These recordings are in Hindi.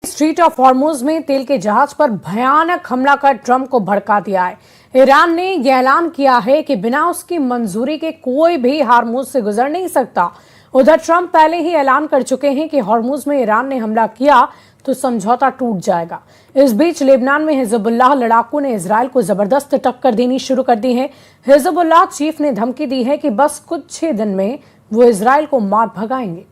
स्ट्रेट ऑफ हॉर्मुज में तेल के जहाज पर भयानक हमला कर ट्रंप को भड़का दिया है। ईरान ने यह ऐलान किया है कि बिना उसकी मंजूरी के कोई भी हॉर्मुज से गुजर नहीं सकता। उधर ट्रंप पहले ही ऐलान कर चुके हैं कि हॉर्मुज में ईरान ने हमला किया तो समझौता टूट जाएगा। इस बीच लेबनान में हिजबुल्लाह लड़ाकों ने इजरायल को जबरदस्त टक्कर देनी शुरू कर दी है। हिजबुल्लाह चीफ ने धमकी दी है कि बस कुछ ही दिन में वो इजरायल को मार भगाएंगे।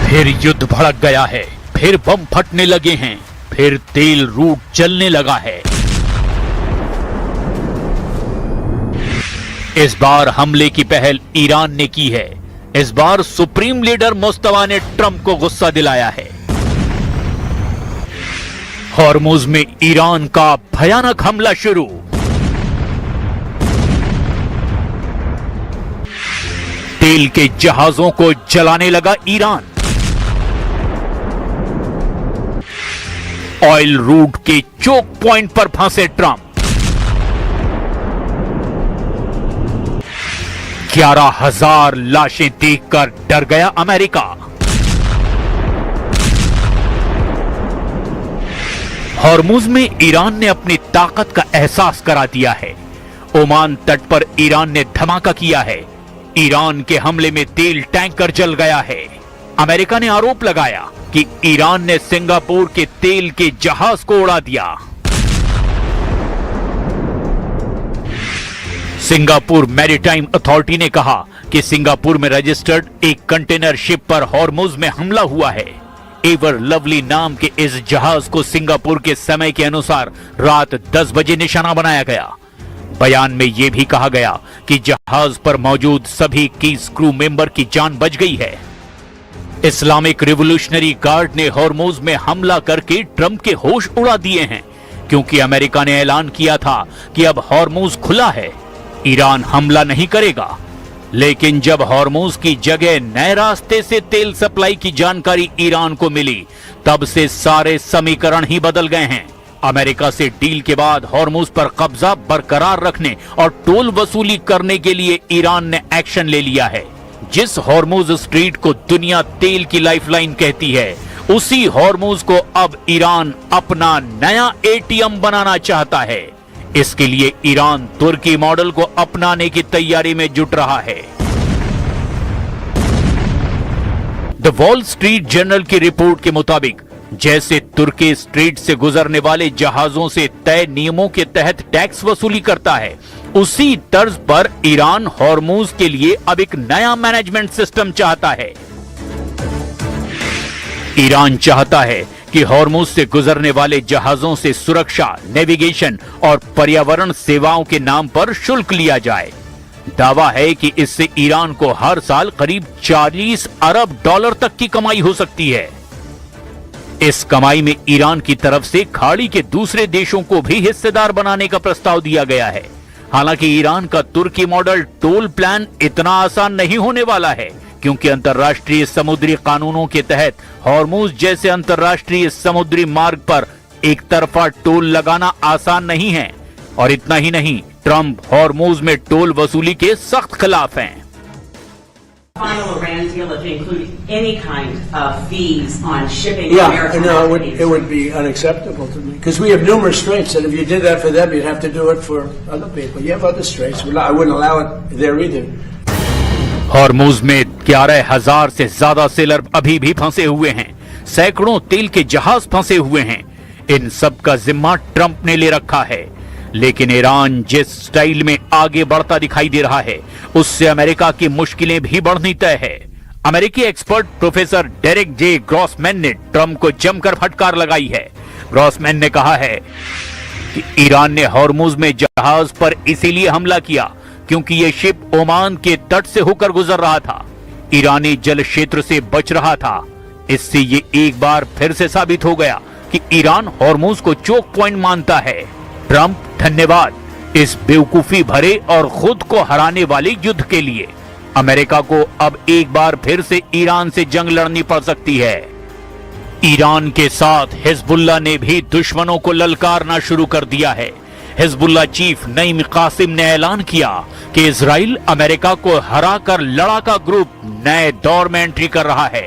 फिर युद्ध भड़क गया है, फिर बम फटने लगे हैं, फिर तेल रूट जलने लगा है। इस बार हमले की पहल ईरान ने की है। इस बार सुप्रीम लीडर मुस्तफा ने ट्रंप को गुस्सा दिलाया है। हॉर्मुज में ईरान का भयानक हमला शुरू। तेल के जहाजों को जलाने लगा ईरान। ऑयल रूट के चोक पॉइंट पर फंसे ट्रंप। 11,000 लाशें देखकर डर गया अमेरिका। हॉर्मुज में ईरान ने अपनी ताकत का एहसास करा दिया है। ओमान तट पर ईरान ने धमाका किया है। ईरान के हमले में तेल टैंकर जल गया है। अमेरिका ने आरोप लगाया कि ईरान ने सिंगापुर के तेल के जहाज को उड़ा दिया। सिंगापुर मैरीटाइम अथॉरिटी ने कहा कि सिंगापुर में रजिस्टर्ड एक कंटेनर शिप पर हॉर्मुज में हमला हुआ है। एवर लवली नाम के इस जहाज को सिंगापुर के समय के अनुसार रात 10 बजे निशाना बनाया गया। बयान में यह भी कहा गया कि जहाज पर मौजूद सभी कीस क्रू मेंबर की जान बच गई है। इस्लामिक रिवोल्यूशनरी गार्ड ने हॉर्मुज में हमला करके ट्रंप के होश उड़ा दिए हैं, क्योंकि अमेरिका ने ऐलान किया था कि अब हॉर्मुज खुला है, ईरान हमला नहीं करेगा। लेकिन जब हॉर्मुज की जगह नए रास्ते से तेल सप्लाई की जानकारी ईरान को मिली, तब से सारे समीकरण ही बदल गए हैं। अमेरिका से डील के बाद हॉर्मुज पर कब्जा बरकरार रखने और टोल वसूली करने के लिए ईरान ने एक्शन ले लिया है। जिस हॉर्मुज स्ट्रीट को दुनिया तेल की लाइफलाइन कहती है, उसी हॉर्मुज को अब ईरान अपना नया एटीएम बनाना चाहता है। इसके लिए ईरान तुर्की मॉडल को अपनाने की तैयारी में जुट रहा है। द वॉल स्ट्रीट जर्नल की रिपोर्ट के मुताबिक जैसे तुर्की स्ट्रीट से गुजरने वाले जहाजों से तय नियमों के तहत टैक्स वसूली करता है, उसी तर्ज पर ईरान हॉर्मुज के लिए अब एक नया मैनेजमेंट सिस्टम चाहता है। ईरान चाहता है कि हॉर्मुज से गुजरने वाले जहाजों से सुरक्षा, नेविगेशन और पर्यावरण सेवाओं के नाम पर शुल्क लिया जाए। दावा है कि इससे ईरान को हर साल करीब 40 अरब डॉलर तक की कमाई हो सकती है। इस कमाई में ईरान की तरफ से खाड़ी के दूसरे देशों को भी हिस्सेदार बनाने का प्रस्ताव दिया गया है। हालांकि ईरान का तुर्की मॉडल टोल प्लान इतना आसान नहीं होने वाला है, क्योंकि अंतर्राष्ट्रीय समुद्री कानूनों के तहत हॉर्मुज जैसे अंतर्राष्ट्रीय समुद्री मार्ग पर एक तरफा टोल लगाना आसान नहीं है। और इतना ही नहीं, ट्रंप हॉर्मुज में टोल वसूली के सख्त खिलाफ हैं। Final Iran deal if it included any kind of fees on shipping. Yeah, no, it would be unacceptable to me because we have numerous straits, and if you did that for them, you'd have to do it for other people. You have other straits. I wouldn't allow it there either. Hormuz में 11,000 से ज्यादा सेलर अभी भी फंसे हुए हैं। सैकड़ों तेल के जहाज फंसे हुए हैं। इन सब का जिम्मा ट्रंप ने ले रखा है। लेकिन ईरान जिस स्टाइल में आगे बढ़ता दिखाई दे रहा है, उससे अमेरिका की मुश्किलें भी बढ़नी तय है। अमेरिकी एक्सपर्ट प्रोफेसर डेरेक जे ग्रॉसमैन ने ट्रंप को जमकर फटकार लगाई है। ग्रॉसमैन ने कहा है कि ईरान ने हॉर्मुज में जहाज पर इसीलिए हमला किया क्योंकि यह शिप ओमान के तट से होकर गुजर रहा था, ईरानी जल क्षेत्र से बच रहा था। इससे ये एक बार फिर से साबित हो गया कि ईरान हॉर्मुज को चोक पॉइंट मानता है। ट्रंप, धन्यवाद इस बेवकूफी भरे और खुद को हराने वाले युद्ध के लिए। अमेरिका को अब एक बार फिर से ईरान से जंग लड़नी पड़ सकती है। ईरान के साथ हिजबुल्लाह ने भी दुश्मनों को ललकारना शुरू कर दिया है। हिजबुल्लाह चीफ नईम कासिम ने ऐलान किया कि इजराइल अमेरिका को हराकर लड़ाका ग्रुप नए दौर में एंट्री कर रहा है।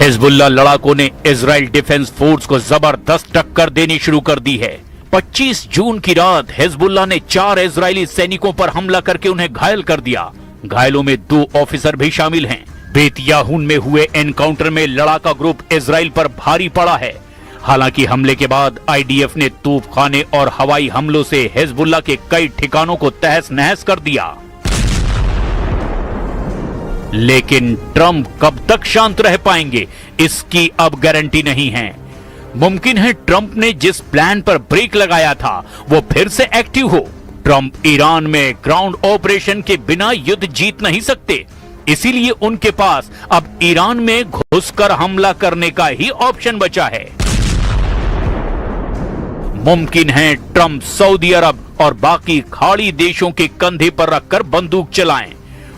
हिजबुल्लाह लड़ाकों ने इजराइल डिफेंस फोर्स को जबरदस्त टक्कर देनी शुरू कर दी है। 25 जून की रात हिजबुल्लाह ने 4 इजरायली सैनिकों पर हमला करके उन्हें घायल कर दिया। घायलों में 2 ऑफिसर भी शामिल हैं। बेतयाहून में हुए एनकाउंटर में लड़ाका ग्रुप इजराइल पर भारी पड़ा है। हालांकि हमले के बाद आईडीएफ ने तूफखाने और हवाई हमलों से हिजबुल्लाह के कई ठिकानों को तहस नहस कर दिया। लेकिन ट्रंप कब तक शांत रह पाएंगे, इसकी अब गारंटी नहीं है। मुमकिन है ट्रंप ने जिस प्लान पर ब्रेक लगाया था वो फिर से एक्टिव हो। ट्रंप ईरान में ग्राउंड ऑपरेशन के बिना युद्ध जीत नहीं सकते, इसीलिए उनके पास अब ईरान में घुसकर हमला करने का ही ऑप्शन बचा है। मुमकिन है ट्रंप सऊदी अरब और बाकी खाड़ी देशों के कंधे पर रखकर बंदूक चलाएं।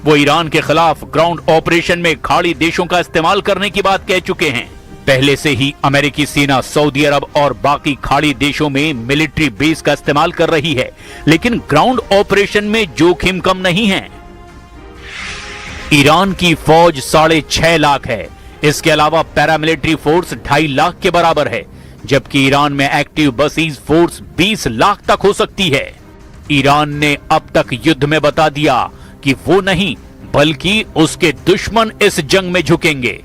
वो ईरान के खिलाफ ग्राउंड ऑपरेशन में खाड़ी देशों का इस्तेमाल करने की बात कह चुके हैं। पहले से ही अमेरिकी सेना सऊदी अरब और बाकी खाड़ी देशों में मिलिट्री बेस का इस्तेमाल कर रही है, लेकिन ग्राउंड ऑपरेशन में जोखिम कम नहीं है। ईरान की फौज 6.5 लाख है। इसके अलावा पैरामिलिट्री फोर्स 2.5 लाख के बराबर है, जबकि ईरान में एक्टिव बसीज फोर्स 20 लाख तक हो सकती है। ईरान ने अब तक युद्ध में बता दिया कि वो नहीं बल्कि उसके दुश्मन इस जंग में झुकेंगे।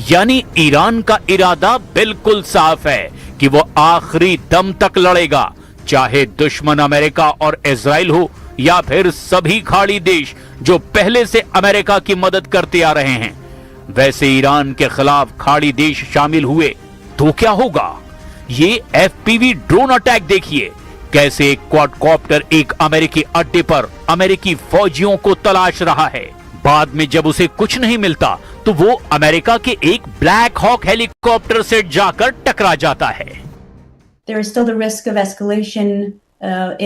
यानी ईरान का इरादा बिल्कुल साफ है कि वो आखिरी दम तक लड़ेगा, चाहे दुश्मन अमेरिका और इजराइल हो या फिर सभी खाड़ी देश जो पहले से अमेरिका की मदद करते आ रहे हैं। वैसे ईरान के खिलाफ खाड़ी देश शामिल हुए तो क्या होगा? ये एफपीवी ड्रोन अटैक देखिए, कैसे एक क्वाडकॉप्टर एक अमेरिकी अड्डे पर अमेरिकी फौजियों को तलाश रहा है। बाद में जब उसे कुछ नहीं मिलता तो वो अमेरिका के एक ब्लैक हॉक हेलीकॉप्टर से जाकर टकरा जाता है। There is still the risk of escalation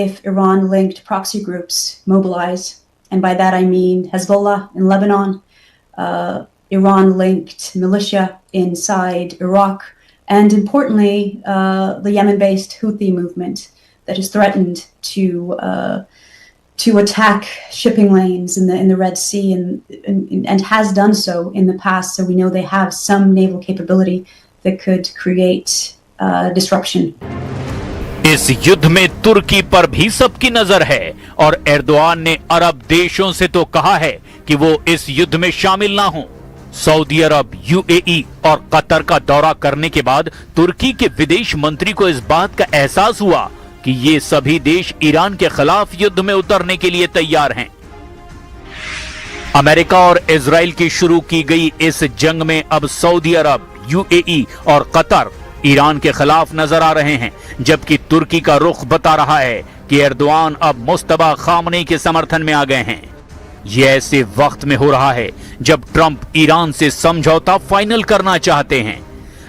if Iran-linked proxy groups mobilize, and by that I mean Hezbollah in Lebanon, Iran-linked militia inside Iraq, and importantly, the Yemen-based Houthi movement that is threatened to attack shipping lanes in the Red Sea and has done so in the past. So we know they have some naval capability that could create disruption. इस युद्ध में तुर्की पर भी सबकी नजर है और एर्दोआन ने अरब देशों से तो कहा है कि वो इस युद्ध में शामिल ना हो। सऊदी अरब, यूएई और कतर का दौरा करने के बाद तुर्की के विदेश मंत्री को इस बात का एहसास हुआ कि ये सभी देश ईरान के खिलाफ युद्ध में उतरने के लिए तैयार हैं। अमेरिका और इजराइल की शुरू की गई इस जंग में अब सऊदी अरब, यूएई और कतर ईरान के खिलाफ नजर आ रहे हैं, जबकि तुर्की का रुख बता रहा है कि एर्दोआन अब मुस्तफा खामनेई के समर्थन में आ गए हैं। ये ऐसे वक्त में हो रहा है जब ट्रंप ईरान से समझौता फाइनल करना चाहते हैं,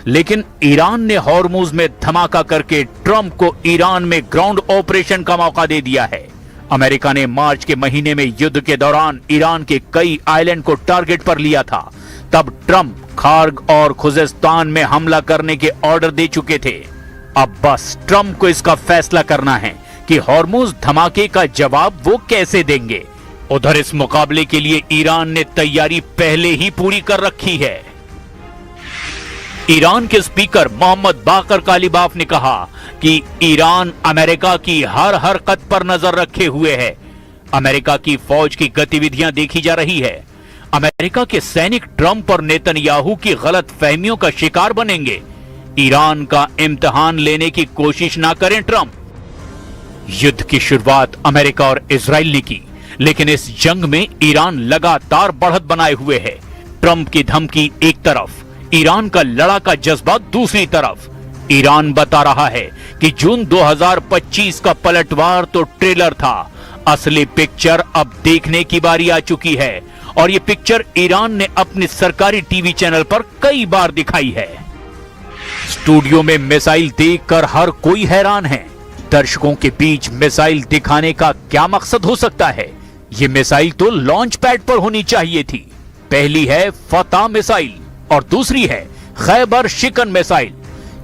लेकिन ईरान ने हॉर्मुज में धमाका करके ट्रंप को ईरान में ग्राउंड ऑपरेशन का मौका दे दिया है। अमेरिका ने मार्च के महीने में युद्ध के दौरान ईरान के कई आइलैंड को टारगेट पर लिया था। तब ट्रंप खार्ग और खुजेस्तान में हमला करने के ऑर्डर दे चुके थे। अब बस ट्रंप को इसका फैसला करना है कि हॉर्मुज धमाके का जवाब वो कैसे देंगे। उधर इस मुकाबले के लिए ईरान ने तैयारी पहले ही पूरी कर रखी है। ईरान के स्पीकर मोहम्मद बाकर कालिबाफ ने कहा कि ईरान अमेरिका की हर हरकत पर नजर रखे हुए है। अमेरिका की फौज की गतिविधियां देखी जा रही है। अमेरिका के सैनिक ट्रंप और नेतन्याहू की गलत फहमियों का शिकार बनेंगे। ईरान का इम्तिहान लेने की कोशिश ना करें ट्रंप। युद्ध की शुरुआत अमेरिका और इजराइल ने की, लेकिन इस जंग में ईरान लगातार बढ़त बनाए हुए है। ट्रंप की धमकी एक तरफ, ईरान का लड़ाका जज्बा दूसरी तरफ। ईरान बता रहा है कि जून 2025 का पलटवार तो ट्रेलर था, असली पिक्चर अब देखने की बारी आ चुकी है और ये पिक्चर ईरान ने अपने सरकारी टीवी चैनल पर कई बार दिखाई है। स्टूडियो में मिसाइल देखकर हर कोई हैरान है। दर्शकों के बीच मिसाइल दिखाने का क्या मकसद हो सकता है? ये मिसाइल तो लॉन्च पैड पर होनी चाहिए थी। पहली है फतह मिसाइल और दूसरी है खैबर शिकन मिसाइल।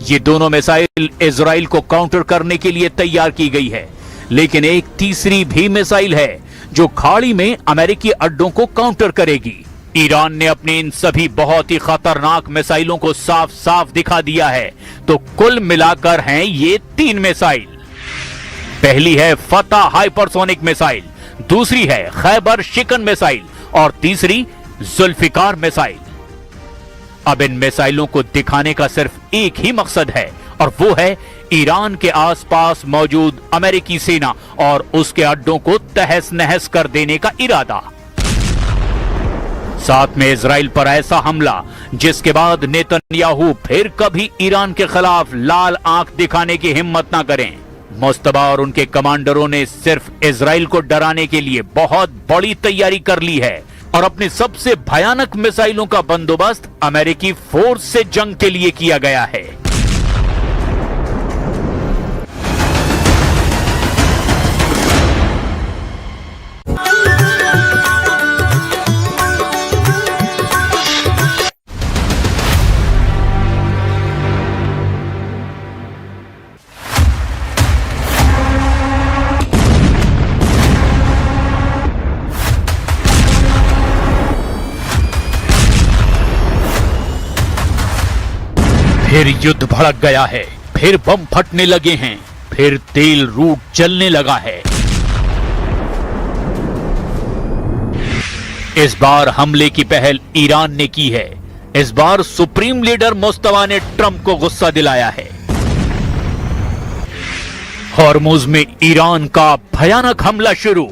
ये दोनों मिसाइल इजराइल को काउंटर करने के लिए तैयार की गई है, लेकिन एक तीसरी भी मिसाइल है जो खाड़ी में अमेरिकी अड्डों को काउंटर करेगी। ईरान ने अपनी इन सभी बहुत ही खतरनाक मिसाइलों को साफ साफ दिखा दिया है, तो कुल मिलाकर हैं ये 3 मिसाइल। पहली है फतह हाइपरसोनिक मिसाइल, दूसरी है खैबर शिकन मिसाइल और तीसरी जुल्फिकार मिसाइल। अब इन मिसाइलों को दिखाने का सिर्फ एक ही मकसद है और वो है ईरान के आसपास मौजूद अमेरिकी सेना और उसके अड्डों को तहस नहस कर देने का इरादा। साथ में इजराइल पर ऐसा हमला जिसके बाद नेतन्याहू फिर कभी ईरान के खिलाफ लाल आंख दिखाने की हिम्मत ना करें। मुस्तबा और उनके कमांडरों ने सिर्फ इजराइल को डराने के लिए बहुत बड़ी तैयारी कर ली है और अपनी सबसे भयानक मिसाइलों का बंदोबस्त अमेरिकी फोर्स से जंग के लिए किया गया है। फिर युद्ध भड़क गया है, फिर बम फटने लगे हैं, फिर तेल रूट जलने लगा है। इस बार हमले की पहल ईरान ने की है। इस बार सुप्रीम लीडर मुस्तफा ने ट्रंप को गुस्सा दिलाया है। हॉर्मुज में ईरान का भयानक हमला शुरू।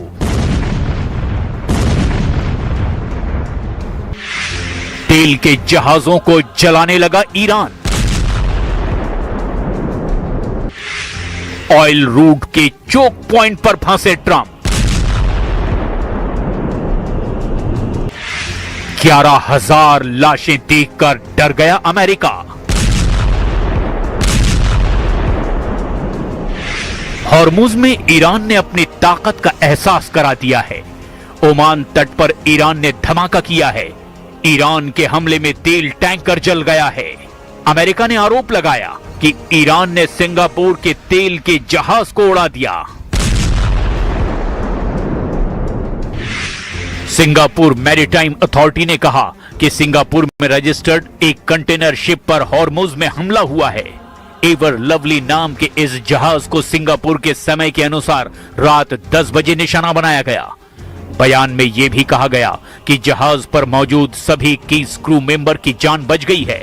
तेल के जहाजों को जलाने लगा ईरान। ऑयल रूट के चोक पॉइंट पर फंसे ट्रंप। 11,000 लाशें देखकर डर गया अमेरिका। हॉर्मुज में ईरान ने अपनी ताकत का एहसास करा दिया है। ओमान तट पर ईरान ने धमाका किया है। ईरान के हमले में तेल टैंकर जल गया है। अमेरिका ने आरोप लगाया कि ईरान ने सिंगापुर के तेल के जहाज को उड़ा दिया। सिंगापुर मैरीटाइम अथॉरिटी ने कहा कि सिंगापुर में रजिस्टर्ड एक कंटेनर शिप पर हॉर्मुज में हमला हुआ है। एवर लवली नाम के इस जहाज को सिंगापुर के समय के अनुसार रात 10 बजे निशाना बनाया गया। बयान में यह भी कहा गया कि जहाज पर मौजूद सभी कीस क्रू मेंबर की जान बच गई है।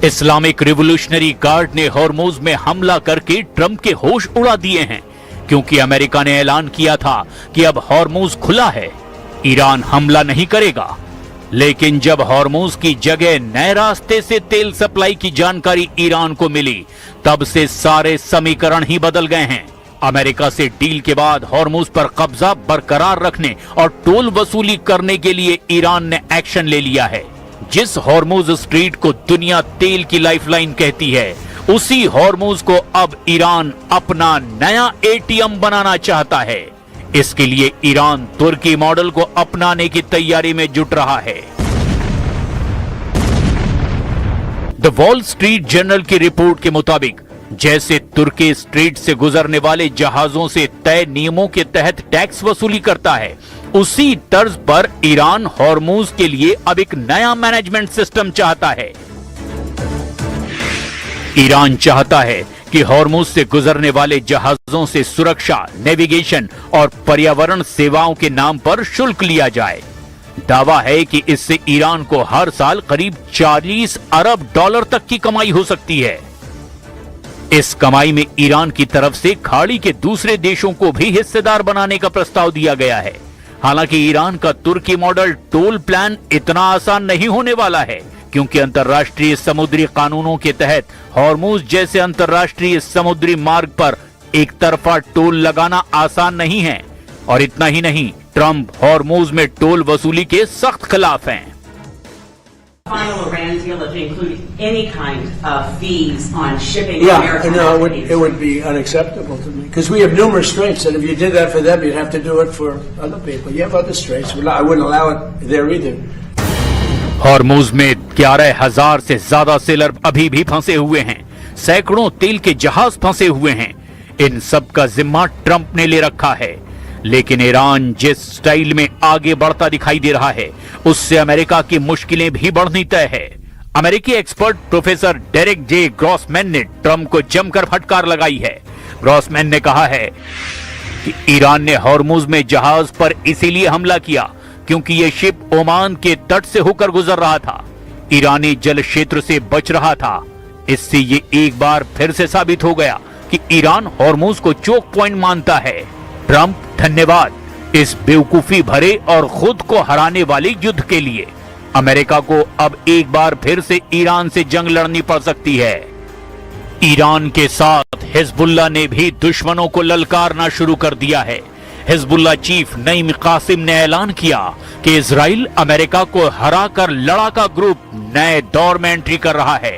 इस्लामिक रिवोल्यूशनरी गार्ड ने हॉर्मुज में हमला करके ट्रंप के होश उड़ा दिए हैं, क्योंकि अमेरिका ने ऐलान किया था कि अब हॉर्मुज खुला है, ईरान हमला नहीं करेगा। लेकिन जब हॉर्मुज की जगह नए रास्ते से तेल सप्लाई की जानकारी ईरान को मिली, तब से सारे समीकरण ही बदल गए हैं। अमेरिका से डील के बाद हॉर्मुज पर कब्जा बरकरार रखने और टोल वसूली करने के लिए ईरान ने एक्शन ले लिया है। जिस हॉर्मुज स्ट्रीट को दुनिया तेल की लाइफलाइन कहती है, उसी हॉर्मुज को अब ईरान अपना नया एटीएम बनाना चाहता है। इसके लिए ईरान तुर्की मॉडल को अपनाने की तैयारी में जुट रहा है। द वॉल स्ट्रीट जर्नल की रिपोर्ट के मुताबिक जैसे तुर्की स्ट्रीट से गुजरने वाले जहाजों से तय नियमों के तहत टैक्स वसूली करता है, उसी तर्ज पर ईरान हॉर्मुज के लिए अब एक नया मैनेजमेंट सिस्टम चाहता है। ईरान चाहता है कि हॉर्मुज से गुजरने वाले जहाजों से सुरक्षा, नेविगेशन और पर्यावरण सेवाओं के नाम पर शुल्क लिया जाए। दावा है कि इससे ईरान को हर साल करीब 40 अरब डॉलर तक की कमाई हो सकती है। इस कमाई में ईरान की तरफ से खाड़ी के दूसरे देशों को भी हिस्सेदार बनाने का प्रस्ताव दिया गया है। हालांकि ईरान का तुर्की मॉडल टोल प्लान इतना आसान नहीं होने वाला है, क्योंकि अंतर्राष्ट्रीय समुद्री कानूनों के तहत हॉर्मुज जैसे अंतर्राष्ट्रीय समुद्री मार्ग पर एक तरफा टोल लगाना आसान नहीं है। और इतना ही नहीं, ट्रंप हॉर्मुज में टोल वसूली के सख्त खिलाफ हैं। Final Iran deal that include any kind of fees on shipping Yeah, American no, activities. it would be unacceptable to me because we have numerous straits, and if you did that for them, you'd have to do it for other people. You have other straits. I wouldn't allow it there either. Hormuz में 11,000 से ज्यादा सेलर अभी भी फंसे हुए हैं। सैकड़ों तेल के जहाज फंसे हुए हैं। इन सब का जिम्मा ट्रंप ने ले रखा है। लेकिन ईरान जिस स्टाइल में आगे बढ़ता दिखाई दे रहा है, उससे अमेरिका की मुश्किलें भी बढ़नी तय है। अमेरिकी एक्सपर्ट प्रोफेसर डेरेक जे ग्रॉसमैन ने ट्रंप को जमकर फटकार लगाई है। ग्रॉसमैन ने कहा है कि ईरान ने हॉर्मुज में जहाज पर इसीलिए हमला किया क्योंकि यह शिप ओमान के तट से होकर गुजर रहा था, ईरानी जल क्षेत्र से बच रहा था। इससे ये एक बार फिर से साबित हो गया कि ईरान हॉर्मुज को चोक पॉइंट मानता है। ट्रंप, धन्यवाद इस बेवकूफी भरे और खुद को हराने वाले युद्ध के लिए। अमेरिका को अब एक बार फिर से ईरान से जंग लड़नी पड़ सकती है। ईरान के साथ हिजबुल्लाह ने भी दुश्मनों को ललकारना शुरू कर दिया है। हिजबुल्लाह चीफ नईम कासिम ने ऐलान किया कि इजराइल अमेरिका को हराकर लड़ाका ग्रुप नए दौर में एंट्री कर रहा है।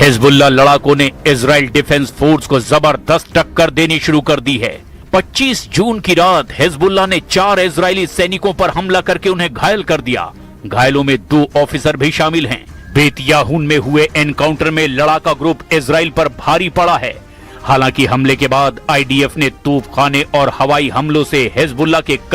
हिजबुल्लाह लड़ाकों ने इजराइल डिफेंस फोर्स को जबरदस्त टक्कर देनी शुरू कर दी है। 25 जून की रात हिजबुल्लाह ने 4 इजरायली सैनिकों पर हमला करके उन्हें घायल कर दिया। घायलों में 2 ऑफिसर भी शामिल हैं। बेतयाहून में हुए एनकाउंटर में लड़ाका ग्रुप इजराइल पर भारी पड़ा है। हालांकि हमले के बाद आईडीएफ ने तोपखाने और हवाई हमलों से हिजबुल्लाह के कई